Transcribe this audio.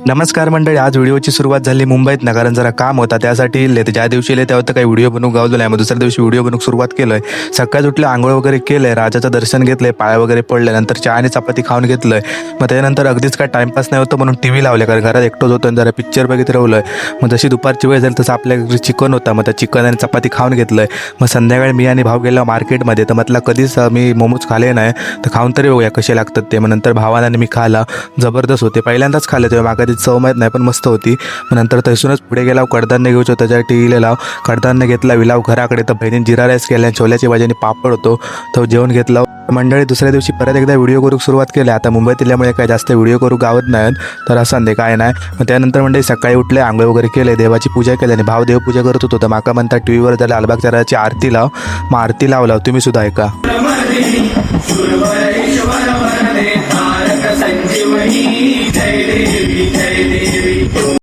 नमस्कार मंडळी, आज व्हिडिओची सुरुवात झाली मुंबईत ना, कारण जरा काम होता त्यासाठी इले. ज्या दिवशी इले तेव्हा तर काही व्हिडिओ बनवू गावलो नाही. मग दुसऱ्या दिवशी व्हिडिओ बनवून सुरुवात केलोय. सकाळी उठलं, आंघोळ वगैरे केलंय, राजाचं दर्शन घेतलंय, पाया वगैरे पडले, नंतर चहा आणि चपाती खाऊन घेतलंय. मग त्यानंतर अगदीच काय टाइमपास नाही होतं म्हणून टीव्ही लावले, कारण घरात एकटोच होतो आणि जरा पिक्चर बघित राहिलोय. मग जशी दुपारची वेळ झाली तसं आपल्या घरी चिकन होता, मग त्या चिकन आणि चपाती खाऊन घेतलंय. मग संध्याकाळी मी आणि भाऊ गेलो मार्केटमध्ये, तर म्हटलं कधीच मी मोमोज खाले नाही, तर खाऊन तरी बघूया कसे लागतात ते. मग नंतर भावाने मी खाला, जबरदस्त होते. पहिल्यांदाच खाल्ले तेव्हा, मागा ती चव माहीत नाही पण मस्त होती. मग नंतर तसूनच पुढे गेला, कडधान्य घेऊचो, त्याच्यासाठी इले लाव कडधान्य घेतला, विलाव घराकडे. तर बहिणीने जिरा राईस केला, छोल्याची भाजी आणि पापड होतो, तो जेवण घेतला. मंडळी दुसऱ्या दिवशी परत एकदा व्हिडिओ करू सुरुवात केली. आता मुंबईत इल्यामुळे काय जास्त व्हिडिओ करू गावत नाहीत, तर असं काय नाही. मग त्यानंतर मंडळी सकाळी उठले, आंघोळ वगैरे केले, देवाची पूजा केली आणि भाव देवपूजा करत होतो. तर माका म्हणता टीव्हीवर झालं लालबागच्या राजाची आरती लाव. मग आरती लावला, तुम्ही सुद्धा ऐका.